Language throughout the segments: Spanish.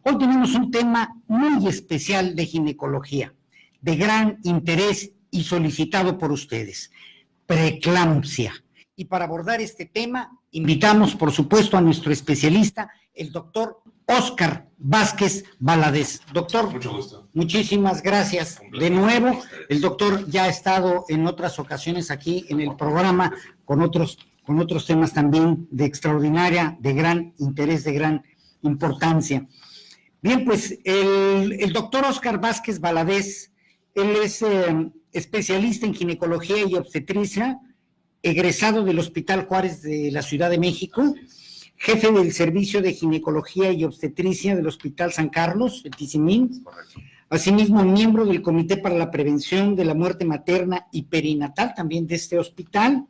Hoy tenemos un tema muy especial de ginecología, de gran interés y solicitado por ustedes, preeclampsia. Y para abordar este tema, invitamos, por supuesto, a nuestro especialista, el doctor Óscar Vázquez Valadez. Doctor, mucho gusto. Muchísimas gracias. De nuevo, el doctor ya ha estado en otras ocasiones aquí en el programa con otros temas también de extraordinaria, de gran interés, de gran importancia. Bien, pues el doctor Óscar Vázquez Valadez, él es especialista en ginecología y obstetricia, egresado del Hospital Juárez de la Ciudad de México, jefe del Servicio de Ginecología y Obstetricia del Hospital San Carlos, de Tizimín. Asimismo, miembro del Comité para la Prevención de la Muerte Materna y Perinatal, también de este hospital.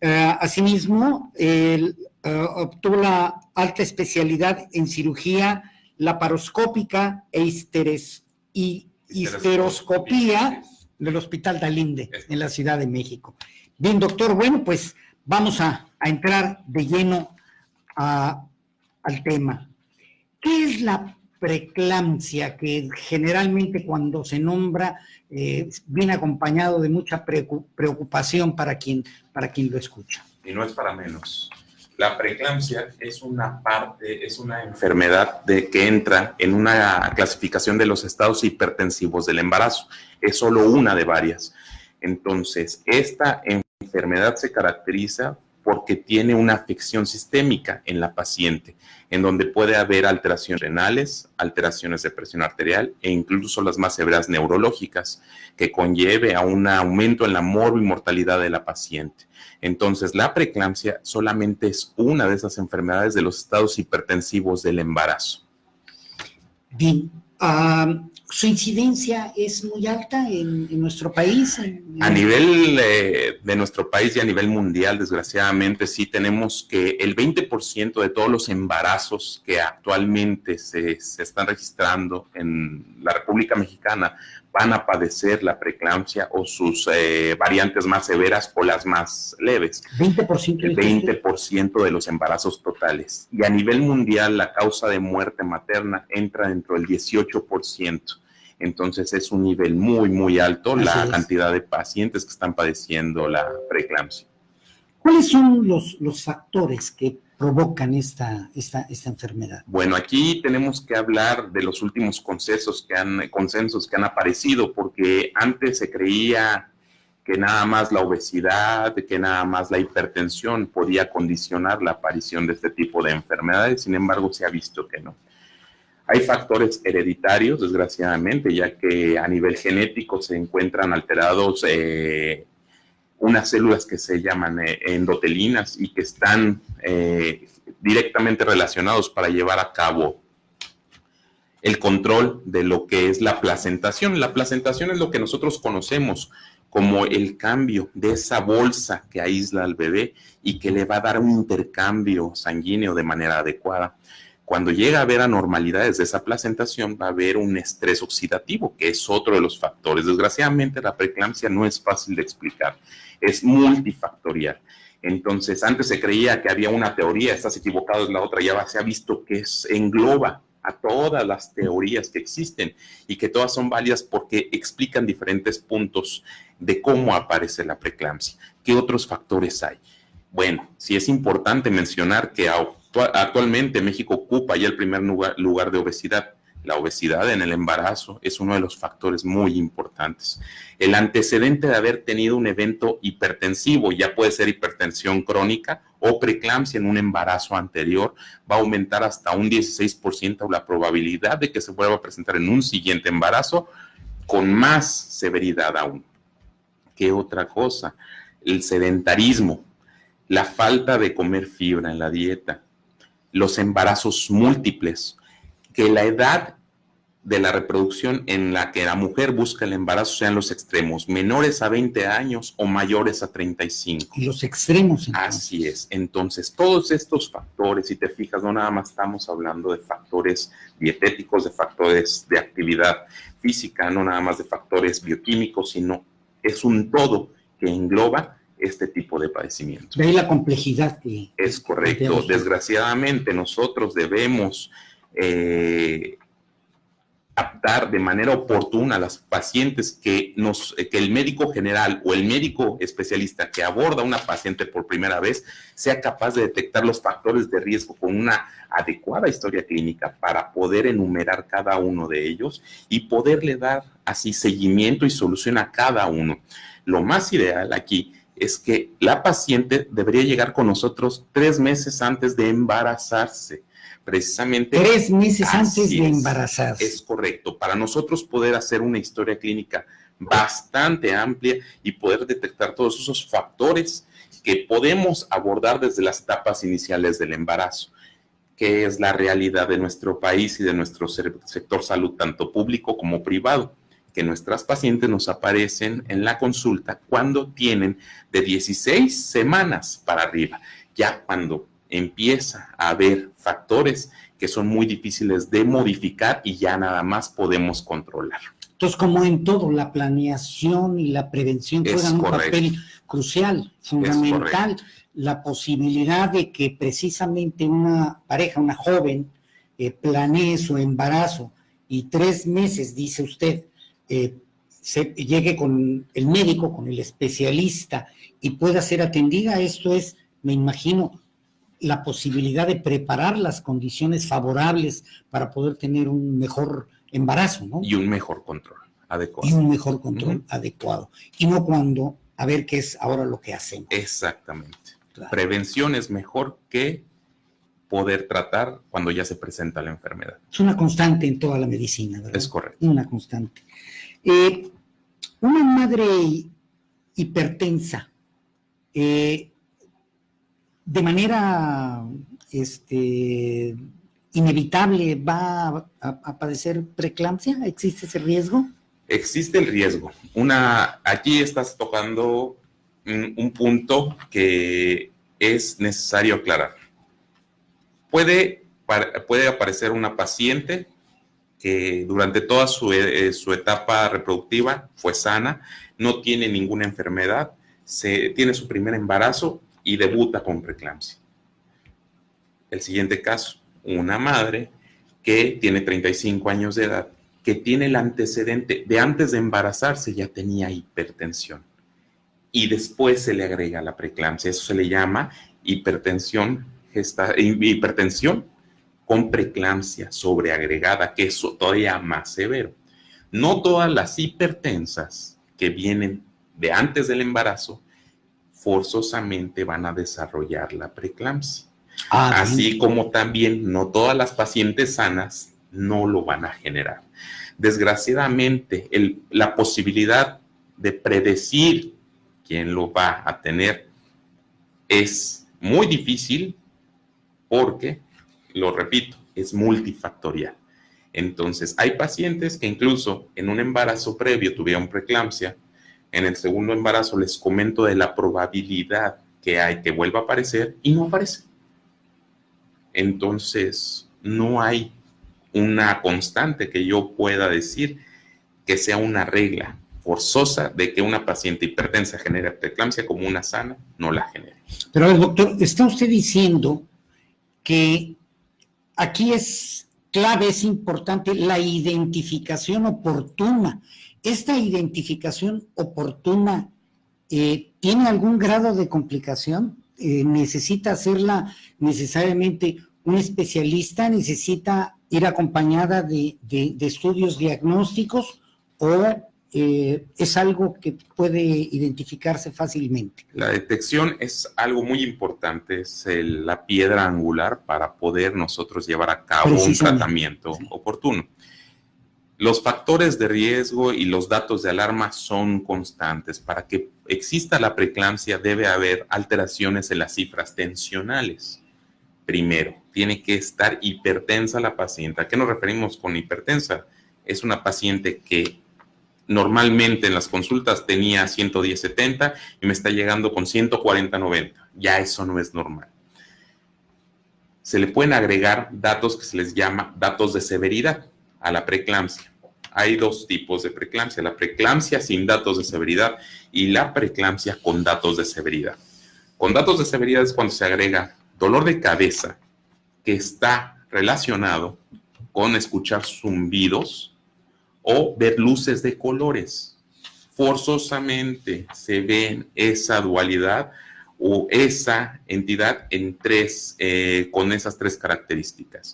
Asimismo, obtuvo la alta especialidad en cirugía laparoscópica e histeroscopía del Hospital Dalinde, en la Ciudad de México. Bien, doctor, bueno, pues vamos a entrar de lleno al tema. ¿Qué es la preeclampsia, que generalmente cuando se nombra viene acompañado de mucha preocupación para quien lo escucha? Y no es para menos. La preeclampsia es una enfermedad que entra en una clasificación de los estados hipertensivos del embarazo. Es solo una de varias. Entonces, esta enfermedad se caracteriza porque tiene una afección sistémica en la paciente, en donde puede haber alteraciones renales, alteraciones de presión arterial e incluso las más severas neurológicas, que conlleve a un aumento en la mortalidad de la paciente. Entonces, la preeclampsia solamente es una de esas enfermedades de los estados hipertensivos del embarazo. Bien. ¿Su incidencia es muy alta en nuestro país? A nivel de nuestro país y a nivel mundial, desgraciadamente, sí tenemos que el 20% de todos los embarazos que actualmente se están registrando en la República Mexicana van a padecer la preeclampsia o sus variantes más severas o las más leves. 20%. El 20% de los embarazos totales. Y a nivel mundial, la causa de muerte materna entra dentro del 18%. Entonces es un nivel muy, muy alto la cantidad de pacientes que están padeciendo la preeclampsia. ¿Cuáles son los factores que provocan esta enfermedad? Bueno, aquí tenemos que hablar de los últimos consensos que han aparecido, porque antes se creía que nada más la obesidad, que nada más la hipertensión podía condicionar la aparición de este tipo de enfermedades. Sin embargo, se ha visto que no. Hay factores hereditarios, desgraciadamente, ya que a nivel genético se encuentran alterados unas células que se llaman endotelinas y que están directamente relacionados para llevar a cabo el control de lo que es la placentación. La placentación es lo que nosotros conocemos como el cambio de esa bolsa que aísla al bebé y que le va a dar un intercambio sanguíneo de manera adecuada. Cuando llega a haber anormalidades de esa placentación, va a haber un estrés oxidativo, que es otro de los factores. Desgraciadamente, la preeclampsia no es fácil de explicar, es multifactorial. Entonces, antes se creía que había una teoría, estás equivocado, es la otra, ya se ha visto que engloba a todas las teorías que existen y que todas son válidas porque explican diferentes puntos de cómo aparece la preeclampsia. ¿Qué otros factores hay? Bueno, sí es importante mencionar que actualmente México ocupa ya el primer lugar de obesidad. La obesidad en el embarazo es uno de los factores muy importantes. El antecedente de haber tenido un evento hipertensivo, ya puede ser hipertensión crónica o preeclampsia en un embarazo anterior, va a aumentar hasta un 16% la probabilidad de que se vuelva a presentar en un siguiente embarazo con más severidad aún. ¿Qué otra cosa? El sedentarismo, la falta de comer fibra en la dieta, los embarazos múltiples, que la edad de la reproducción en la que la mujer busca el embarazo sean los extremos, menores a 20 años o mayores a 35. Y los extremos. Entonces. Así es. Entonces, todos estos factores, si te fijas, no nada más estamos hablando de factores dietéticos, de factores de actividad física, no nada más de factores bioquímicos, sino es un todo que engloba este tipo de padecimientos. De ahí la complejidad que... Es correcto. Desgraciadamente, nosotros debemos captar de manera oportuna a las pacientes que el médico general o el médico especialista que aborda a una paciente por primera vez sea capaz de detectar los factores de riesgo con una adecuada historia clínica para poder enumerar cada uno de ellos y poderle dar así seguimiento y solución a cada uno. Lo más ideal aquí es que la paciente debería llegar con nosotros 3 meses antes de embarazarse. Precisamente 3 meses antes de embarazarse. Es correcto. Para nosotros poder hacer una historia clínica bastante amplia y poder detectar todos esos factores que podemos abordar desde las etapas iniciales del embarazo, que es la realidad de nuestro país y de nuestro sector salud, tanto público como privado, que nuestras pacientes nos aparecen en la consulta cuando tienen de 16 semanas para arriba, ya cuando empieza a haber factores que son muy difíciles de modificar y ya nada más podemos controlar. Entonces, como en todo, la planeación y la prevención juegan un papel crucial, fundamental. La posibilidad de que precisamente una pareja, una joven, planee su embarazo y 3 meses, dice usted, llegue con el médico, con el especialista y pueda ser atendida. Esto es, me imagino, la posibilidad de preparar las condiciones favorables para poder tener un mejor embarazo, ¿no? Y un mejor control adecuado. Y un mejor control adecuado. Y no cuando, a ver qué es ahora lo que hacemos. Exactamente. Claro. Prevención es mejor que poder tratar cuando ya se presenta la enfermedad. Es una constante en toda la medicina, ¿verdad? Es correcto. Una constante. Una madre hipertensa, de manera inevitable va a padecer preeclampsia. ¿Existe ese riesgo? Existe el riesgo. Aquí estás tocando un punto que es necesario aclarar. Puede aparecer una paciente que durante toda su etapa reproductiva fue sana, no tiene ninguna enfermedad, tiene su primer embarazo y debuta con preeclampsia. El siguiente caso, una madre que tiene 35 años de edad, que tiene el antecedente de antes de embarazarse ya tenía hipertensión y después se le agrega la preeclampsia. Eso se le llama hipertensión con preeclampsia sobreagregada, que es todavía más severo. No todas las hipertensas que vienen de antes del embarazo forzosamente van a desarrollar la preeclampsia. Así como también no todas las pacientes sanas no lo van a generar. Desgraciadamente, la posibilidad de predecir quién lo va a tener es muy difícil porque, lo repito, es multifactorial. Entonces, hay pacientes que incluso en un embarazo previo tuvieron preeclampsia. En el segundo embarazo les comento de la probabilidad que hay que vuelva a aparecer y no aparece. Entonces, no hay una constante que yo pueda decir que sea una regla forzosa de que una paciente hipertensa genere preeclampsia como una sana no la genere. Pero, a ver, doctor, está usted diciendo que aquí es clave, es importante la identificación oportuna. ¿Esta identificación oportuna tiene algún grado de complicación? ¿Necesita hacerla necesariamente un especialista? ¿Necesita ir acompañada de estudios diagnósticos? ¿O es algo que puede identificarse fácilmente? La detección es algo muy importante, es la piedra angular para poder nosotros llevar a cabo un tratamiento oportuno. Los factores de riesgo y los datos de alarma son constantes. Para que exista la preeclampsia debe haber alteraciones en las cifras tensionales. Primero, tiene que estar hipertensa la paciente. ¿A qué nos referimos con hipertensa? Es una paciente que normalmente en las consultas tenía 110/70 y me está llegando con 140/90. Ya eso no es normal. Se le pueden agregar datos que se les llama datos de severidad a la preeclampsia. Hay 2 tipos de preeclampsia: la preeclampsia sin datos de severidad y la preeclampsia con datos de severidad. Con datos de severidad es cuando se agrega dolor de cabeza que está relacionado con escuchar zumbidos o ver luces de colores. Forzosamente se ven esa dualidad o esa entidad en con esas 3 características.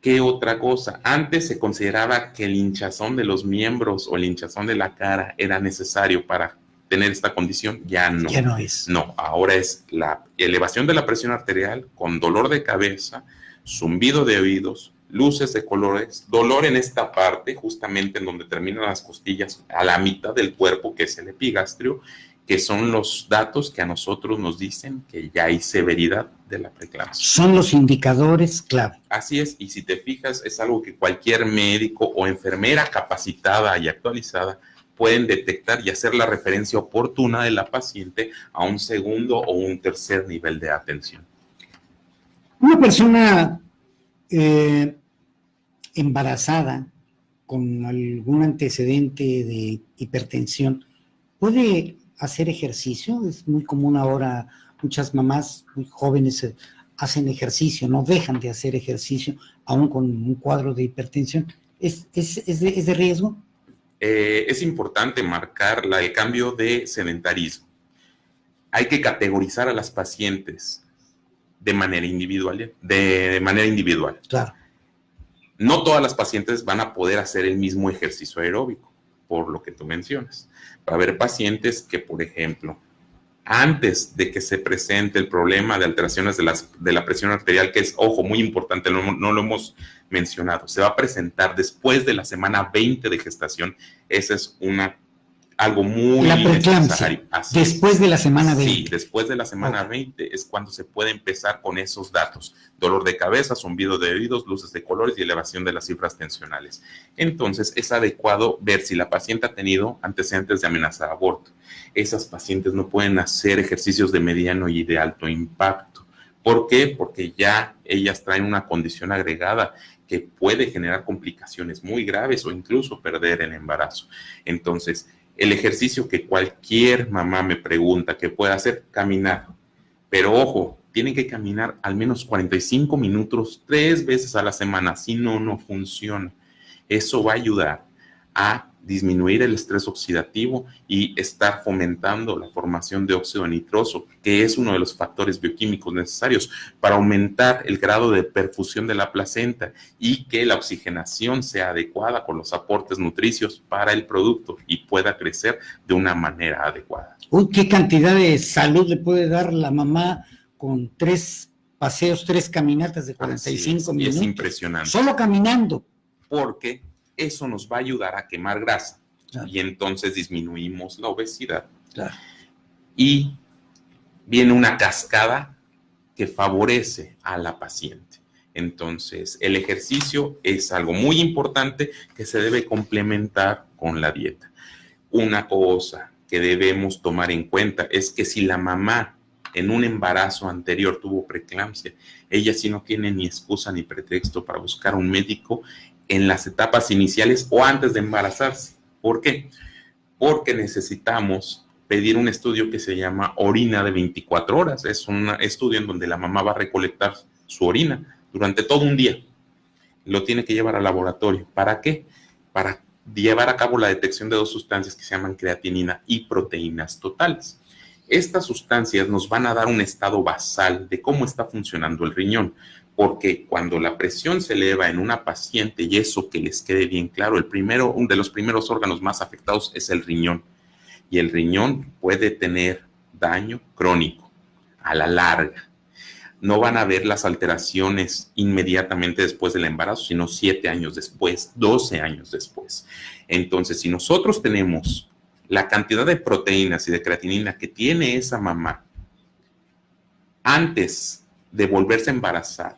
¿Qué otra cosa? Antes se consideraba que el hinchazón de los miembros o el hinchazón de la cara era necesario para tener esta condición. Ya no. Ya no es. No, ahora es la elevación de la presión arterial con dolor de cabeza, zumbido de oídos, luces de colores, dolor en esta parte, justamente en donde terminan las costillas, a la mitad del cuerpo, que es el epigastrio, que son los datos que a nosotros nos dicen que ya hay severidad de la preeclampsia. Son los indicadores clave. Así es, y si te fijas, es algo que cualquier médico o enfermera capacitada y actualizada pueden detectar y hacer la referencia oportuna de la paciente a un segundo o un tercer nivel de atención. Una persona embarazada con algún antecedente de hipertensión, ¿puede hacer ejercicio? Es muy común ahora, muchas mamás muy jóvenes hacen ejercicio, no dejan de hacer ejercicio, aún con un cuadro de hipertensión. ¿Es de riesgo? Es importante marcar el cambio de sedentarismo. Hay que categorizar a las pacientes de manera individual. Claro. No todas las pacientes van a poder hacer el mismo ejercicio aeróbico, por lo que tú mencionas. Va a haber pacientes que, por ejemplo, antes de que se presente el problema de alteraciones de la presión arterial, que es, ojo, muy importante, no lo hemos mencionado, se va a presentar después de la semana 20 de gestación. Esa es algo muy necesario. Después de la semana 20. Sí, después de la semana 20 es cuando se puede empezar con esos datos. Dolor de cabeza, zumbido de oídos, luces de colores y elevación de las cifras tensionales. Entonces, es adecuado ver si la paciente ha tenido antecedentes de amenaza de aborto. Esas pacientes no pueden hacer ejercicios de mediano y de alto impacto. ¿Por qué? Porque ya ellas traen una condición agregada que puede generar complicaciones muy graves o incluso perder el embarazo. Entonces, el ejercicio que cualquier mamá me pregunta que puede hacer, caminar. Pero ojo, tienen que caminar al menos 45 minutos 3 veces a la semana, si no, no funciona. Eso va a ayudar a disminuir el estrés oxidativo y estar fomentando la formación de óxido nitroso, que es uno de los factores bioquímicos necesarios para aumentar el grado de perfusión de la placenta y que la oxigenación sea adecuada con los aportes nutricios para el producto y pueda crecer de una manera adecuada. Uy, ¿qué cantidad de salud le puede dar la mamá con 3 paseos, 3 caminatas de 45 minutos? Es impresionante. Solo caminando. Porque eso nos va a ayudar a quemar grasa. Claro. Y entonces disminuimos la obesidad. Claro. Y viene una cascada que favorece a la paciente. Entonces, el ejercicio es algo muy importante que se debe complementar con la dieta. Una cosa que debemos tomar en cuenta es que si la mamá en un embarazo anterior tuvo preeclampsia, ella sí no tiene ni excusa ni pretexto para buscar un médico en las etapas iniciales o antes de embarazarse. ¿Por qué? Porque necesitamos pedir un estudio que se llama orina de 24 horas. Es un estudio en donde la mamá va a recolectar su orina durante todo un día. Lo tiene que llevar al laboratorio. ¿Para qué? Para llevar a cabo la detección de 2 sustancias que se llaman creatinina y proteínas totales. Estas sustancias nos van a dar un estado basal de cómo está funcionando el riñón, porque cuando la presión se eleva en una paciente, y eso que les quede bien claro, uno de los primeros órganos más afectados es el riñón, y el riñón puede tener daño crónico a la larga. No van a ver las alteraciones inmediatamente después del embarazo, sino 7 años después, 12 años después. Entonces, si nosotros tenemos la cantidad de proteínas y de creatinina que tiene esa mamá antes de volverse a embarazar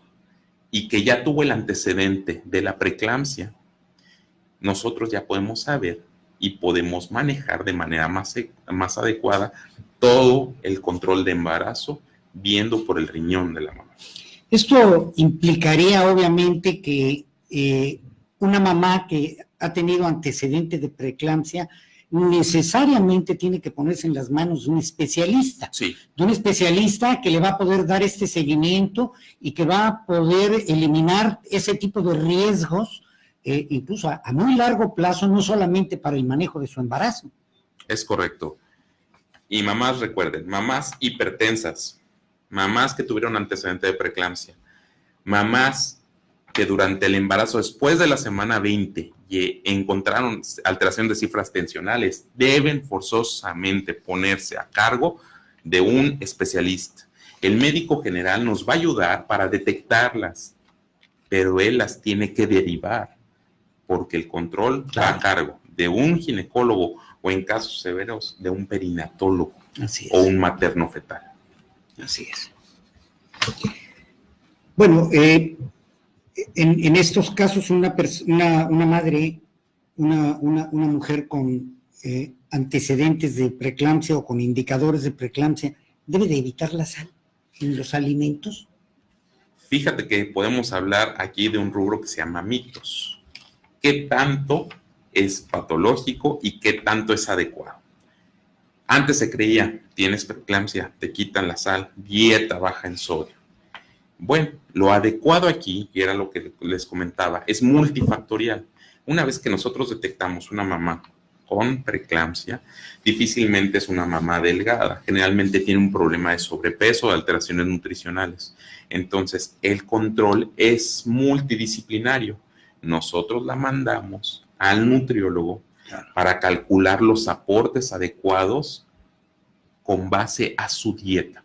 y que ya tuvo el antecedente de la preeclampsia, nosotros ya podemos saber y podemos manejar de manera más adecuada todo el control de embarazo viendo por el riñón de la mamá. Esto implicaría obviamente que una mamá que ha tenido antecedentes de preeclampsia necesariamente tiene que ponerse en las manos de un especialista. Sí. De un especialista que le va a poder dar este seguimiento y que va a poder eliminar ese tipo de riesgos, incluso a muy largo plazo, no solamente para el manejo de su embarazo. Es correcto. Y mamás, recuerden, mamás hipertensas, mamás que tuvieron antecedente de preeclampsia, mamás que durante el embarazo, después de la semana 20, encontraron alteración de cifras tensionales, deben forzosamente ponerse a cargo de un especialista. El médico general nos va a ayudar para detectarlas, pero él las tiene que derivar, porque el control va a cargo de un ginecólogo o, en casos severos, de un perinatólogo o un materno fetal. Así es. Bueno, en estos casos una madre, una mujer con antecedentes de preeclampsia o con indicadores de preeclampsia, ¿debe de evitar la sal en los alimentos? Fíjate que podemos hablar aquí de un rubro que se llama mitos. ¿Qué tanto es patológico y qué tanto es adecuado? Antes se creía, tienes preeclampsia, te quitan la sal, dieta baja en sodio. Bueno, lo adecuado aquí, y era lo que les comentaba, es multifactorial. Una vez que nosotros detectamos una mamá con preeclampsia, difícilmente es una mamá delgada. Generalmente tiene un problema de sobrepeso, de alteraciones nutricionales. Entonces, el control es multidisciplinario. Nosotros la mandamos al nutriólogo para calcular los aportes adecuados con base a su dieta,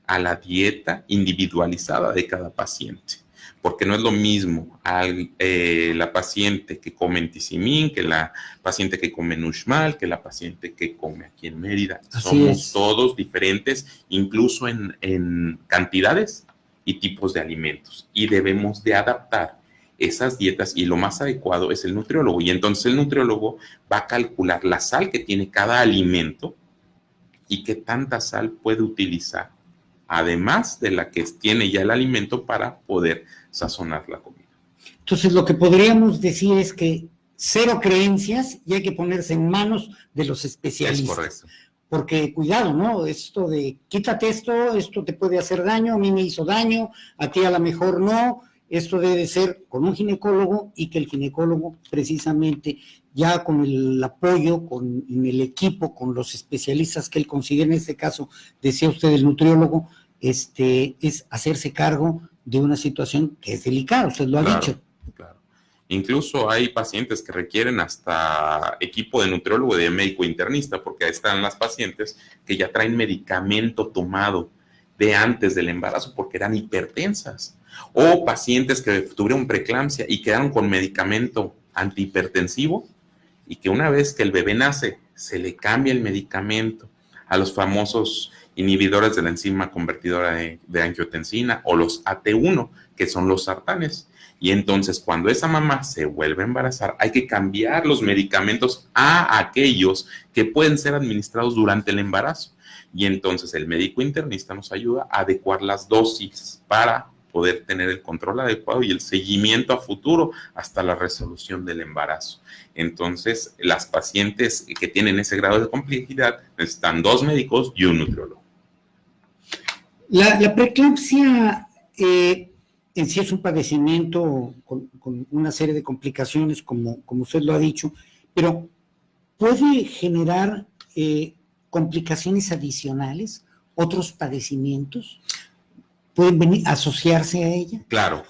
a la dieta individualizada de cada paciente, porque no es lo mismo la paciente que come Enticimín, que la paciente que come Nushmal, que la paciente que come aquí en Mérida. Somos todos diferentes, incluso en cantidades y tipos de alimentos, y debemos de adaptar esas dietas, y lo más adecuado es el nutriólogo, y entonces el nutriólogo va a calcular la sal que tiene cada alimento y qué tanta sal puede utilizar, además de la que tiene ya el alimento, para poder sazonar la comida. Entonces, lo que podríamos decir es que cero creencias y hay que ponerse en manos de los especialistas. Es correcto. Porque, cuidado, ¿no? Esto de quítate esto te puede hacer daño, a mí me hizo daño, a ti a lo mejor no. Esto debe ser con un ginecólogo, y que el ginecólogo, precisamente, ya con el apoyo, en el equipo, con los especialistas que él considera, en este caso, decía usted, el nutriólogo, es hacerse cargo de una situación que es delicada, usted lo ha dicho. Claro. Incluso hay pacientes que requieren hasta equipo de nutriólogo y de médico internista, porque ahí están las pacientes que ya traen medicamento tomado de antes del embarazo porque eran hipertensas, o pacientes que tuvieron preeclampsia y quedaron con medicamento antihipertensivo, y que una vez que el bebé nace se le cambia el medicamento a los famosos inhibidores de la enzima convertidora de angiotensina, o los AT1, que son los sartanes. Y entonces, cuando esa mamá se vuelve a embarazar, hay que cambiar los medicamentos a aquellos que pueden ser administrados durante el embarazo. Y entonces el médico internista nos ayuda a adecuar las dosis para poder tener el control adecuado y el seguimiento a futuro hasta la resolución del embarazo. Entonces, las pacientes que tienen ese grado de complejidad necesitan 2 médicos y un nutriólogo. La preeclampsia en sí es un padecimiento con una serie de complicaciones, como usted lo ha dicho, pero puede generar complicaciones adicionales, otros padecimientos, ¿pueden asociarse a ella? Claro,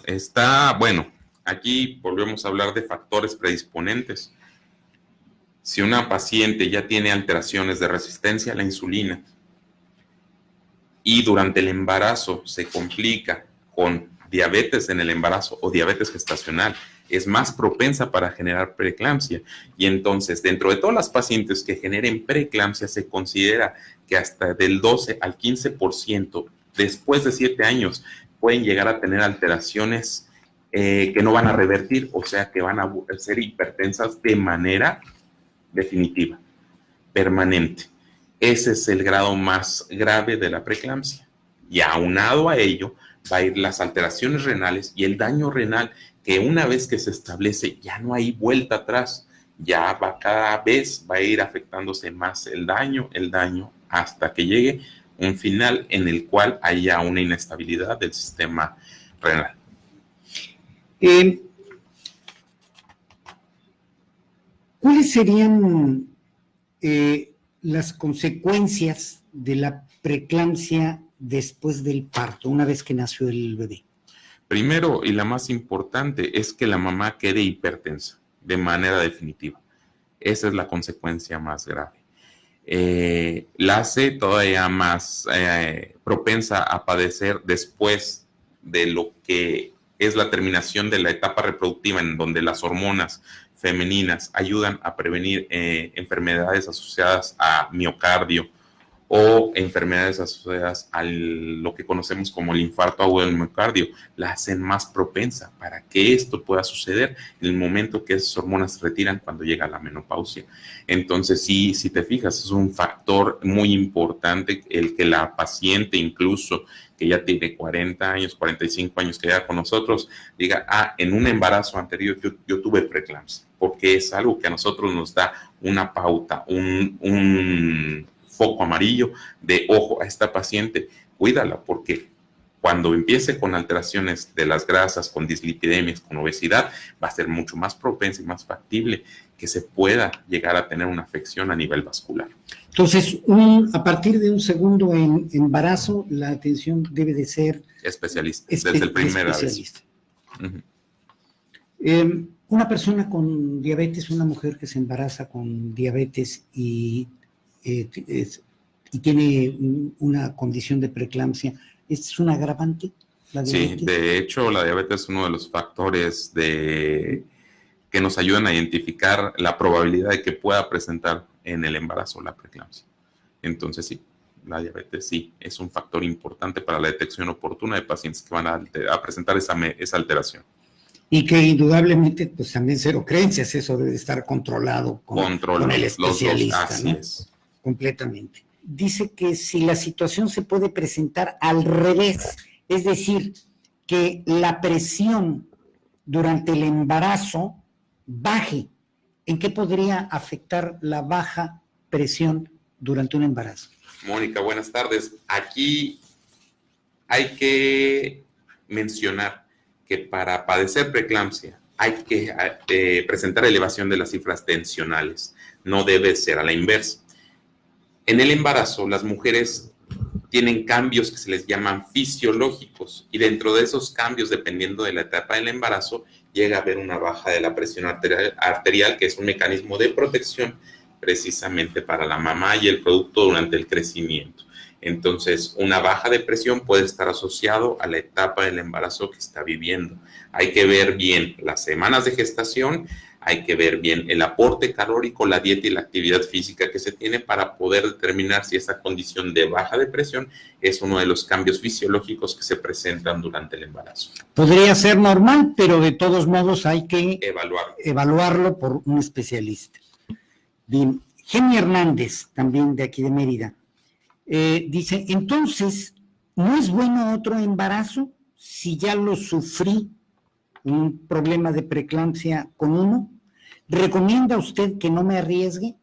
bueno, aquí volvemos a hablar de factores predisponentes. Si una paciente ya tiene alteraciones de resistencia a la insulina y durante el embarazo se complica con diabetes en el embarazo o diabetes gestacional, es más propensa para generar preeclampsia. Y entonces, dentro de todas las pacientes que generen preeclampsia, se considera que hasta del 12 al 15% después de 7 años pueden llegar a tener alteraciones que no van a revertir, o sea, que van a ser hipertensas de manera definitiva, permanente. Ese es el grado más grave de la preeclampsia. Y aunado a ello, va a ir las alteraciones renales y el daño renal, que una vez que se establece ya no hay vuelta atrás. cada vez va a ir afectándose más el daño, hasta que llegue un final en el cual haya una inestabilidad del sistema renal. ¿Cuáles serían las consecuencias de la preeclampsia después del parto, una vez que nació el bebé? Primero, y la más importante, es que la mamá quede hipertensa de manera definitiva. Esa es la consecuencia más grave. La hace todavía más propensa a padecer después de lo que es la terminación de la etapa reproductiva, en donde las hormonas femeninas ayudan a prevenir enfermedades asociadas a miocardio o enfermedades asociadas a lo que conocemos como el infarto agudo del miocardio. La hacen más propensa para que esto pueda suceder en el momento que esas hormonas se retiran cuando llega la menopausia. Entonces, sí, si te fijas, es un factor muy importante el que la paciente, incluso que ya tiene 40 años, 45 años, que llega con nosotros, diga, en un embarazo anterior yo tuve preeclampsia, porque es algo que a nosotros nos da una pauta, un foco amarillo de, ojo, a esta paciente, cuídala, porque cuando empiece con alteraciones de las grasas, con dislipidemias, con obesidad, va a ser mucho más propensa y más factible que se pueda llegar a tener una afección a nivel vascular. Entonces, a partir de un segundo embarazo, la atención debe de ser especialista, desde el primer vez. Una persona con diabetes, una mujer que se embaraza con diabetes y tiene una condición de preeclampsia, ¿es un agravante? Sí, de hecho, la diabetes es uno de los factores que nos ayudan a identificar la probabilidad de que pueda presentar en el embarazo la preeclampsia. Entonces, sí, la diabetes sí es un factor importante para la detección oportuna de pacientes que van a presentar esa alteración. Y que indudablemente, pues también cero creencias, eso debe estar controlado con el especialista, así ¿no? Es. Completamente. Dice que si la situación se puede presentar al revés, es decir, que la presión durante el embarazo baje, ¿en qué podría afectar la baja presión durante un embarazo? Mónica, buenas tardes. Aquí hay que mencionar que para padecer preeclampsia hay que presentar elevación de las cifras tensionales. No debe ser a la inversa. En el embarazo, las mujeres tienen cambios que se les llaman fisiológicos, y dentro de esos cambios, dependiendo de la etapa del embarazo, llega a haber una baja de la presión arterial, que es un mecanismo de protección precisamente para la mamá y el producto durante el crecimiento. Entonces, una baja de presión puede estar asociado a la etapa del embarazo que está viviendo. Hay que ver bien las semanas de gestación, hay que ver bien el aporte calórico, la dieta y la actividad física que se tiene para poder determinar si esa condición de baja de presión es uno de los cambios fisiológicos que se presentan durante el embarazo. Podría ser normal, pero de todos modos hay que evaluarlo por un especialista. Bien, Jenny Hernández, también de aquí de Mérida, dice, entonces, ¿no es bueno otro embarazo si ya lo sufrí, un problema de preeclampsia con uno? ¿Recomienda usted que no me arriesgue?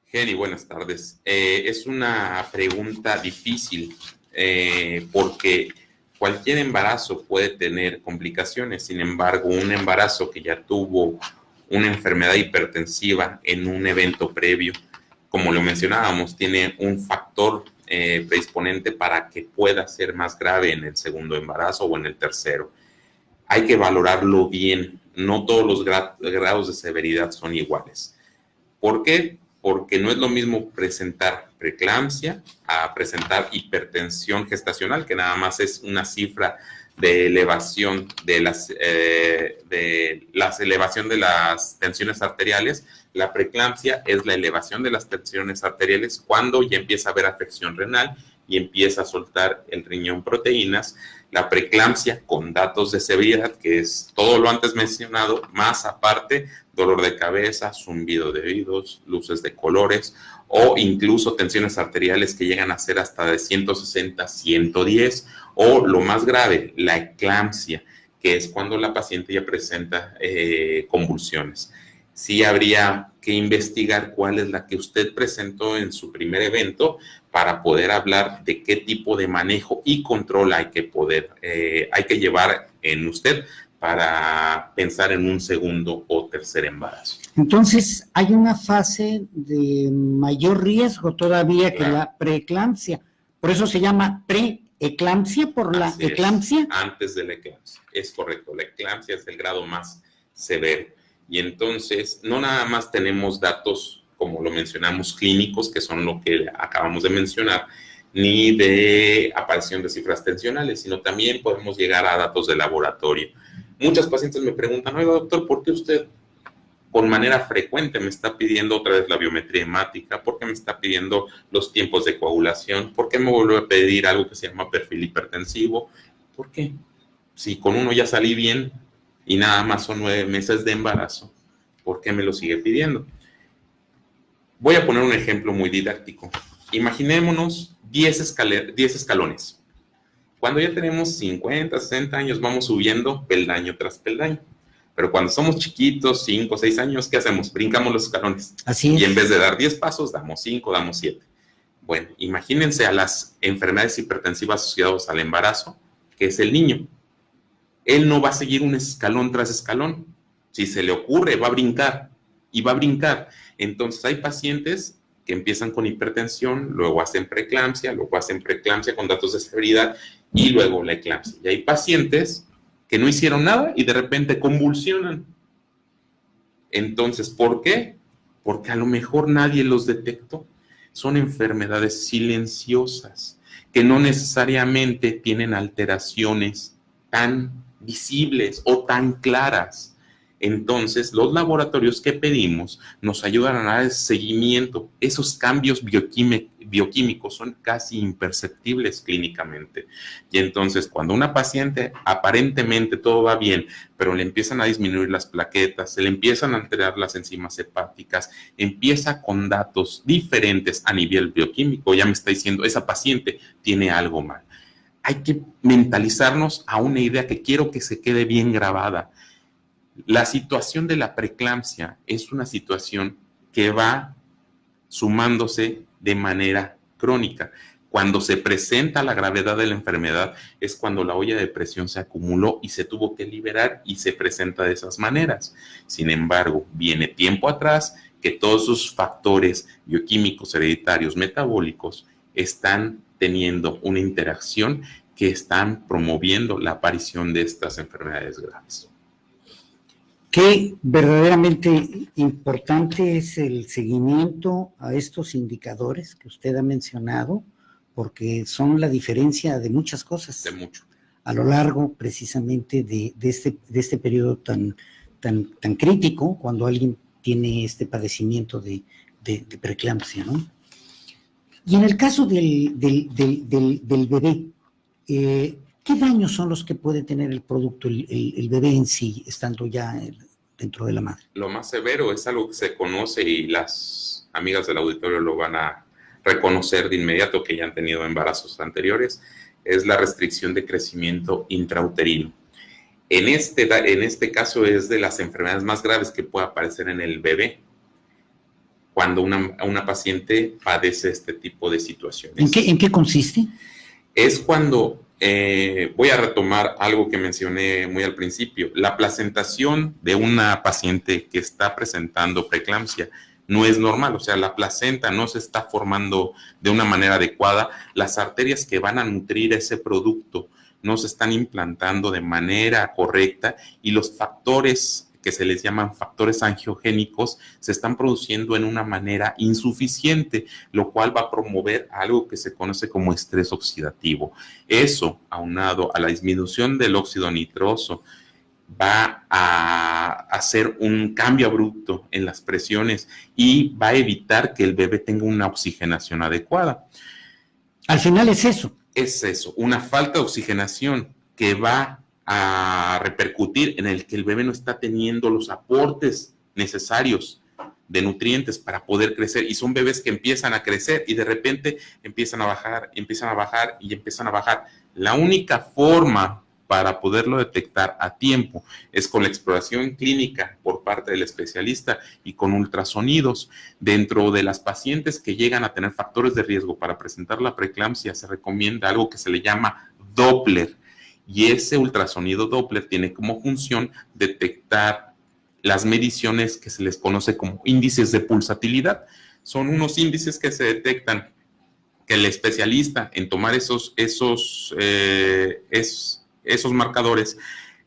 Jenny, buenas tardes. Es una pregunta difícil porque cualquier embarazo puede tener complicaciones. Sin embargo, un embarazo que ya tuvo una enfermedad hipertensiva en un evento previo, como lo mencionábamos, tiene un factor predisponente para que pueda ser más grave en el segundo embarazo o en el tercero. Hay que valorarlo bien. No todos los grados de severidad son iguales. ¿Por qué? Porque no es lo mismo presentar preeclampsia a presentar hipertensión gestacional, que nada más es una cifra de elevación de elevación de las tensiones arteriales. La preeclampsia es la elevación de las tensiones arteriales cuando ya empieza a haber afección renal y empieza a soltar el riñón proteínas. La preeclampsia con datos de severidad, que es todo lo antes mencionado, más aparte dolor de cabeza, zumbido de oídos, luces de colores o incluso tensiones arteriales que llegan a ser hasta de 160, 110, o lo más grave, la eclampsia, que es cuando la paciente ya presenta convulsiones. sí habría que investigar cuál es la que usted presentó en su primer evento para poder hablar de qué tipo de manejo y control hay que llevar en usted para pensar en un segundo o tercer embarazo. Entonces, hay una fase de mayor riesgo todavía que la preeclampsia. Por eso se llama preeclampsia, por la eclampsia. Antes de la eclampsia, es correcto. La eclampsia es el grado más severo. Y entonces, no nada más tenemos datos, como lo mencionamos, clínicos, que son lo que acabamos de mencionar, ni de aparición de cifras tensionales, sino también podemos llegar a datos de laboratorio. Muchas pacientes me preguntan, oiga, doctor, ¿por qué usted con manera frecuente me está pidiendo otra vez la biometría hemática? ¿Por qué me está pidiendo los tiempos de coagulación? ¿Por qué me vuelve a pedir algo que se llama perfil hipertensivo? ¿Por qué? Si con uno ya salí bien y nada más son 9 meses de embarazo, ¿por qué me lo sigue pidiendo? Voy a poner un ejemplo muy didáctico. Imaginémonos 10 escalones. Cuando ya tenemos 50, 60 años, vamos subiendo peldaño tras peldaño. Pero cuando somos chiquitos, 5, 6 años, ¿qué hacemos? Brincamos los escalones. Así es. Y en vez de dar 10 pasos, damos 5, damos 7. Bueno, imagínense a las enfermedades hipertensivas asociadas al embarazo, que es el niño. Él no va a seguir un escalón tras escalón. Si se le ocurre, va a brincar y va a brincar. Entonces hay pacientes que empiezan con hipertensión, luego hacen preeclampsia con datos de severidad y luego la eclampsia. Y hay pacientes que no hicieron nada y de repente convulsionan. Entonces, ¿por qué? Porque a lo mejor nadie los detectó. Son enfermedades silenciosas que no necesariamente tienen alteraciones tan visibles o tan claras. Entonces, los laboratorios que pedimos nos ayudan a dar el seguimiento. Esos cambios bioquímicos son casi imperceptibles clínicamente. Y entonces, cuando una paciente aparentemente todo va bien, pero le empiezan a disminuir las plaquetas, se le empiezan a alterar las enzimas hepáticas, empieza con datos diferentes a nivel bioquímico, ya me está diciendo, esa paciente tiene algo mal. Hay que mentalizarnos a una idea que quiero que se quede bien grabada. La situación de la preeclampsia es una situación que va sumándose de manera crónica. Cuando se presenta la gravedad de la enfermedad es cuando la olla de presión se acumuló y se tuvo que liberar y se presenta de esas maneras. Sin embargo, viene tiempo atrás que todos esos factores bioquímicos, hereditarios, metabólicos están teniendo una interacción que están promoviendo la aparición de estas enfermedades graves. Qué verdaderamente importante es el seguimiento a estos indicadores que usted ha mencionado, porque son la diferencia de muchas cosas. De mucho. A lo largo, precisamente, de este periodo tan crítico, cuando alguien tiene este padecimiento de preeclampsia, ¿no? Y en el caso del bebé, ¿qué daños son los que puede tener el producto, el bebé en sí, estando ya dentro de la madre? Lo más severo es algo que se conoce y las amigas del auditorio lo van a reconocer de inmediato que ya han tenido embarazos anteriores, es la restricción de crecimiento intrauterino. En este caso es de las enfermedades más graves que puede aparecer en el bebé cuando una paciente padece este tipo de situaciones. ¿En qué consiste? Es cuando, voy a retomar algo que mencioné muy al principio, la placentación de una paciente que está presentando preeclampsia no es normal, o sea, la placenta no se está formando de una manera adecuada, las arterias que van a nutrir ese producto no se están implantando de manera correcta y los factores que se les llaman factores angiogénicos se están produciendo en una manera insuficiente, lo cual va a promover algo que se conoce como estrés oxidativo. Eso, aunado a la disminución del óxido nitroso, va a hacer un cambio abrupto en las presiones y va a evitar que el bebé tenga una oxigenación adecuada. Al final es eso. Es eso, una falta de oxigenación que va a repercutir en el que el bebé no está teniendo los aportes necesarios de nutrientes para poder crecer, y son bebés que empiezan a crecer y de repente empiezan a bajar. La única forma para poderlo detectar a tiempo. Es con la exploración clínica por parte del especialista y con ultrasonidos. Dentro de las pacientes que llegan a tener factores de riesgo para presentar la preeclampsia, se recomienda algo que se le llama Doppler. Y ese ultrasonido Doppler tiene como función detectar las mediciones que se les conoce como índices de pulsatilidad. Son unos índices que se detectan que el especialista en tomar esos marcadores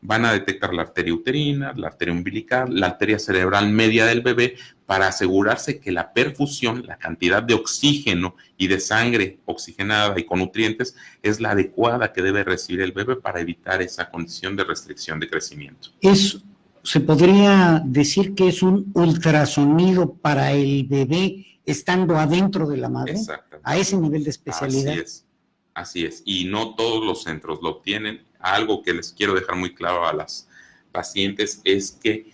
van a detectar la arteria uterina, la arteria umbilical, la arteria cerebral media del bebé, para asegurarse que la perfusión, la cantidad de oxígeno y de sangre oxigenada y con nutrientes es la adecuada que debe recibir el bebé para evitar esa condición de restricción de crecimiento. ¿Se podría decir que es un ultrasonido para el bebé estando adentro de la madre? Exactamente. A ese nivel de especialidad. Así es. Y no todos los centros lo obtienen. Algo que les quiero dejar muy claro a las pacientes es que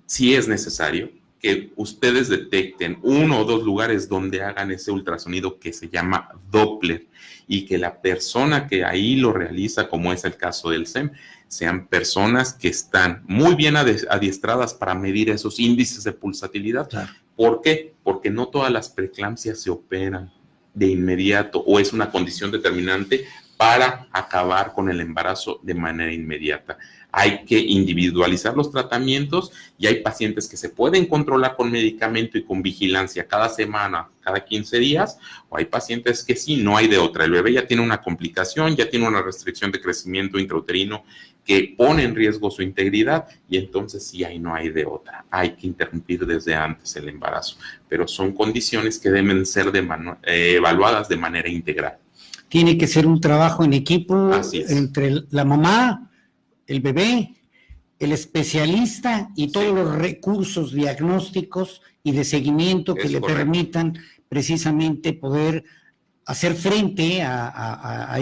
sí es necesario que ustedes detecten 1 o 2 lugares donde hagan ese ultrasonido que se llama Doppler, y que la persona que ahí lo realiza, como es el caso del SEM, sean personas que están muy bien adiestradas para medir esos índices de pulsatilidad. Claro. ¿Por qué? Porque no todas las preeclampsias se operan de inmediato o es una condición determinante para acabar con el embarazo de manera inmediata. Hay que individualizar los tratamientos y hay pacientes que se pueden controlar con medicamento y con vigilancia cada semana, cada 15 días, o hay pacientes que sí, no hay de otra. El bebé ya tiene una complicación, ya tiene una restricción de crecimiento intrauterino que pone en riesgo su integridad y entonces sí, ahí no hay de otra. Hay que interrumpir desde antes el embarazo, pero son condiciones que deben ser evaluadas de manera integral. Tiene que ser un trabajo en equipo entre la mamá, el bebé, el especialista y todos los recursos diagnósticos y de seguimiento que le permitan precisamente poder hacer frente a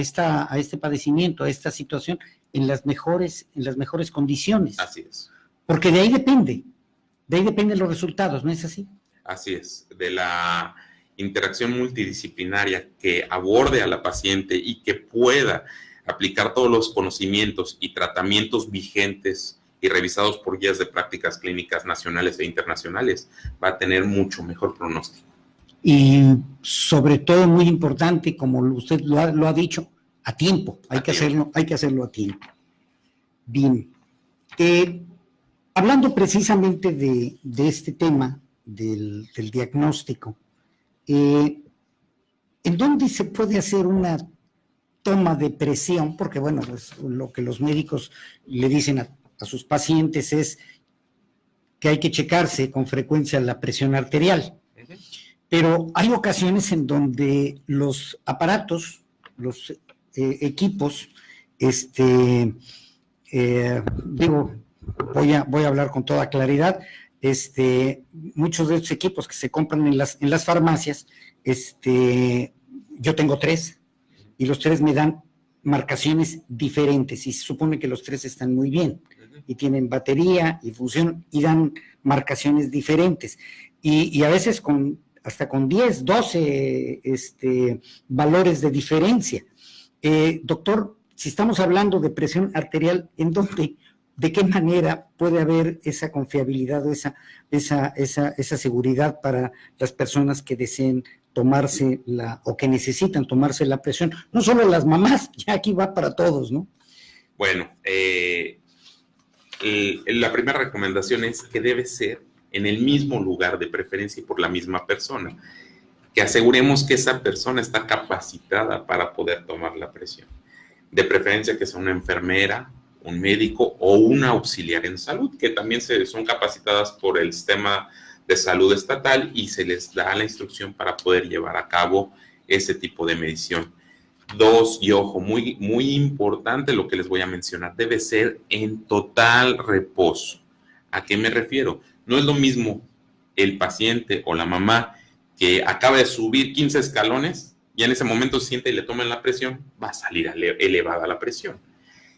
este padecimiento, a esta situación en las mejores condiciones. Así es. Porque de ahí dependen los resultados, ¿no es así? Así es, de la interacción multidisciplinaria que aborde a la paciente y que pueda aplicar todos los conocimientos y tratamientos vigentes y revisados por guías de prácticas clínicas nacionales e internacionales, va a tener mucho mejor pronóstico. Y sobre todo, muy importante, como usted lo ha dicho, a tiempo. Hay que hacerlo a tiempo. Bien. Hablando precisamente de este tema del diagnóstico, ¿en dónde se puede hacer una toma de presión? Porque, bueno, pues lo que los médicos le dicen a sus pacientes es que hay que checarse con frecuencia la presión arterial. Pero hay ocasiones en donde los aparatos, los equipos, voy a hablar con toda claridad, muchos de estos equipos que se compran en las farmacias, yo tengo 3 y los 3 me dan marcaciones diferentes y se supone que los 3 están muy bien y tienen batería y función y dan marcaciones diferentes y a veces hasta con 10, 12 valores de diferencia. Doctor, si estamos hablando de presión arterial, ¿en dónde, de qué manera puede haber esa confiabilidad o esa seguridad para las personas que deseen tomarse o que necesitan tomarse la presión? No solo las mamás, ya aquí va para todos, ¿no? Bueno, la primera recomendación es que debe ser en el mismo lugar, de preferencia y por la misma persona, que aseguremos que esa persona está capacitada para poder tomar la presión, de preferencia que sea una enfermera, un médico o una auxiliar en salud, que también son capacitadas por el sistema de salud estatal y se les da la instrucción para poder llevar a cabo ese tipo de medición. 2, y ojo, muy, muy importante lo que les voy a mencionar, debe ser en total reposo. ¿A qué me refiero? No es lo mismo el paciente o la mamá que acaba de subir 15 escalones y en ese momento se siente y le toman la presión, va a salir elevada la presión.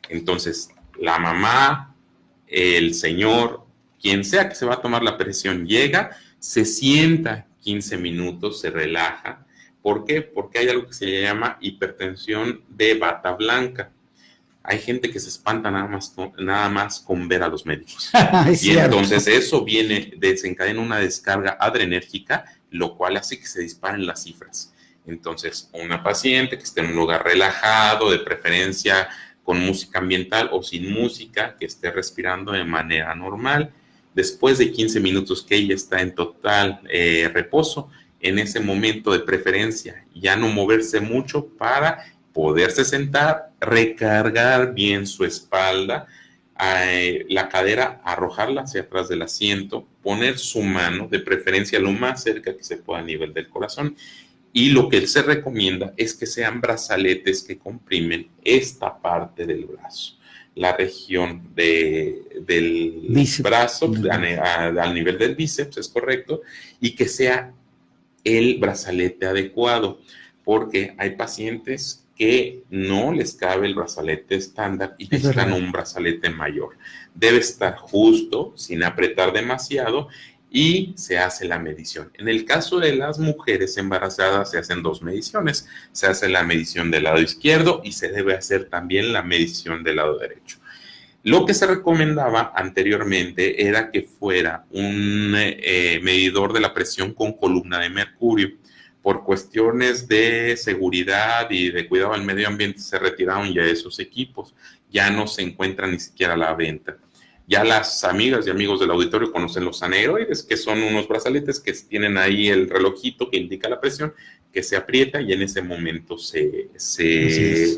Entonces, la mamá, el señor, quien sea que se va a tomar la presión, llega, se sienta 15 minutos, se relaja. ¿Por qué? Porque hay algo que se llama hipertensión de bata blanca. Hay gente que se espanta nada más con ver a los médicos. Es Y cierto. entonces eso desencadena una descarga adrenérgica, lo cual hace que se disparen las cifras. Entonces, una paciente que esté en un lugar relajado, de preferencia con música ambiental o sin música, que esté respirando de manera normal, después de 15 minutos que ella está en total reposo, en ese momento de preferencia, ya no moverse mucho para poderse sentar, recargar bien su espalda, la cadera, arrojarla hacia atrás del asiento, poner su mano, de preferencia lo más cerca que se pueda a nivel del corazón, y lo que se recomienda es que sean brazaletes que comprimen esta parte del brazo, la región del Bíceps. brazo al nivel del bíceps, es correcto, y que sea el brazalete adecuado, porque hay pacientes que no les cabe el brazalete estándar y necesitan un brazalete mayor. Debe estar justo, sin apretar demasiado, y se hace la medición. En el caso de las mujeres embarazadas se hacen 2 mediciones. Se hace la medición del lado izquierdo y se debe hacer también la medición del lado derecho. Lo que se recomendaba anteriormente era que fuera un medidor de la presión con columna de mercurio. Por cuestiones de seguridad y de cuidado al medio ambiente se retiraron ya esos equipos. Ya no se encuentran ni siquiera a la venta. Ya las amigas y amigos del auditorio conocen los aneroides, que son unos brazaletes que tienen ahí el relojito que indica la presión, que se aprieta y en ese momento se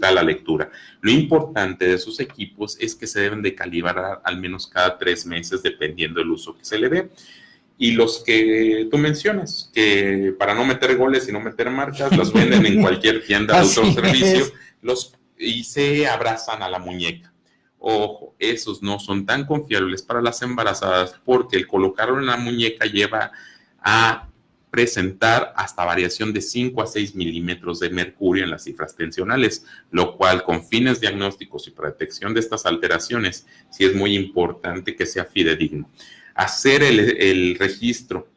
da la lectura. Lo importante de esos equipos es que se deben de calibrar al menos cada 3 meses, dependiendo del uso que se le dé. Y los que tú mencionas, que para no meter goles y no meter marcas, los venden en cualquier tienda de autoservicio y se abrazan a la muñeca. Ojo, esos no son tan confiables para las embarazadas porque el colocarlo en la muñeca lleva a presentar hasta variación de 5 a 6 milímetros de mercurio en las cifras tensionales, lo cual con fines diagnósticos y para detección de estas alteraciones sí es muy importante que sea fidedigno. Hacer el registro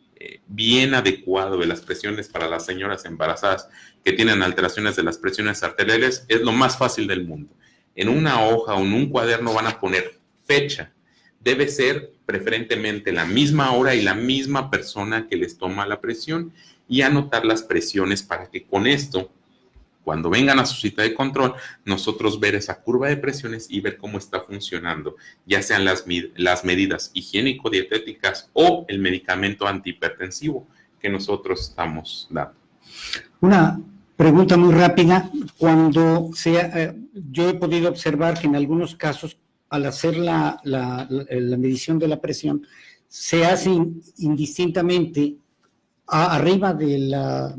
bien adecuado de las presiones para las señoras embarazadas que tienen alteraciones de las presiones arteriales es lo más fácil del mundo. En una hoja o en un cuaderno van a poner fecha. Debe ser preferentemente la misma hora y la misma persona que les toma la presión y anotar las presiones para que con esto, cuando vengan a su cita de control, nosotros ver esa curva de presiones y ver cómo está funcionando, ya sean las medidas higiénico-dietéticas o el medicamento antihipertensivo que nosotros estamos dando. Una pregunta muy rápida. Cuando yo he podido observar que en algunos casos, al hacer la medición de la presión, se hace indistintamente arriba de la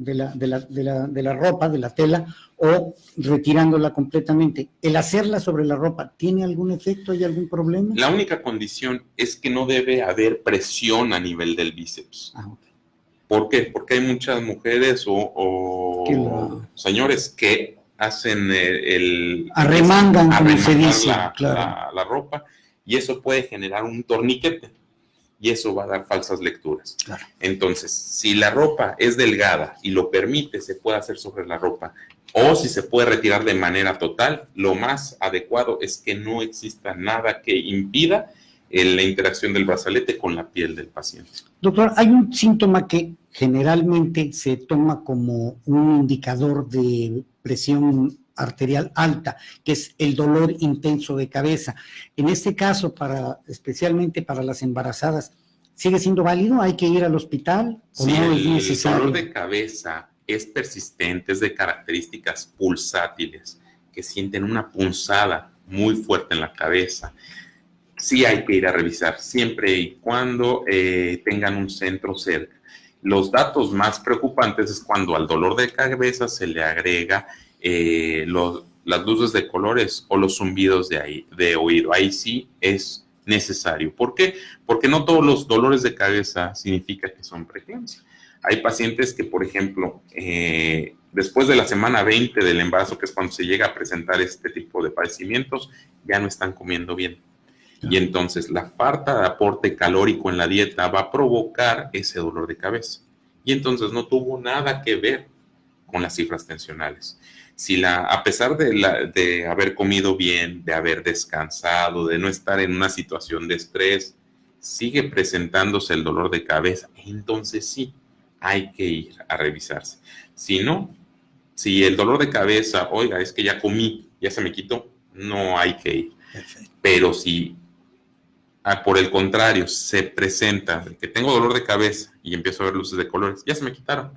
ropa, de la tela, o retirándola completamente. ¿El hacerla sobre la ropa tiene algún efecto? ¿Hay algún problema? La única condición es que no debe haber presión a nivel del bíceps. Okay. ¿Por qué? Porque hay muchas mujeres o señores que hacen arremangan, como se dice, la ropa, y eso puede generar un torniquete y eso va a dar falsas lecturas. Claro. Entonces, si la ropa es delgada y lo permite, se puede hacer sobre la ropa, o si se puede retirar de manera total, lo más adecuado es que no exista nada que impida la interacción del brazalete con la piel del paciente. Doctor, hay un síntoma que generalmente se toma como un indicador de presión arterial alta, que es el dolor intenso de cabeza. En este caso, especialmente para las embarazadas, ¿sigue siendo válido? ¿Hay que ir al hospital? ¿O sí, no es necesario? El dolor de cabeza es persistente, es de características pulsátiles, que sienten una punzada muy fuerte en la cabeza. Sí hay que ir a revisar, siempre y cuando tengan un centro cerca. Los datos más preocupantes es cuando al dolor de cabeza se le agrega las luces de colores o los zumbidos de oído. Ahí sí es necesario. ¿Por qué? Porque no todos los dolores de cabeza significa que son preeclampsia. Hay pacientes que, por ejemplo, después de la semana 20 del embarazo, que es cuando se llega a presentar este tipo de padecimientos, ya no están comiendo bien. Y entonces la falta de aporte calórico en la dieta va a provocar ese dolor de cabeza. Y entonces no tuvo nada que ver con las cifras tensionales. Si a pesar de haber comido bien, de haber descansado, de no estar en una situación de estrés, sigue presentándose el dolor de cabeza, entonces sí, hay que ir a revisarse. Si no, si el dolor de cabeza, oiga, es que ya comí, ya se me quitó, no hay que ir. Perfecto. Pero si por el contrario se presenta que tengo dolor de cabeza y empiezo a ver luces de colores, ya se me quitaron.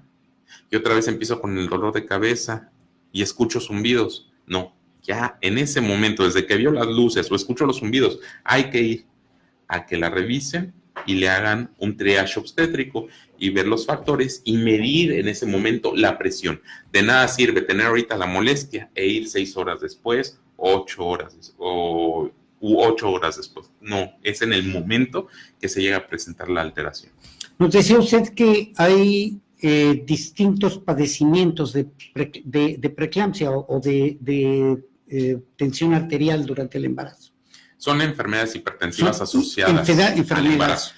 Y otra vez empiezo con el dolor de cabeza y escucho zumbidos. No, ya en ese momento, desde que vio las luces o escucho los zumbidos, hay que ir a que la revisen y le hagan un triage obstétrico y ver los factores y medir en ese momento la presión. De nada sirve tener ahorita la molestia e ir 6 horas después, 8 horas u 8 horas después. No, es en el momento que se llega a presentar la alteración. Nos decía usted que hay distintos padecimientos de preeclampsia o de tensión arterial durante el embarazo. Son enfermedades hipertensivas asociadas al embarazo.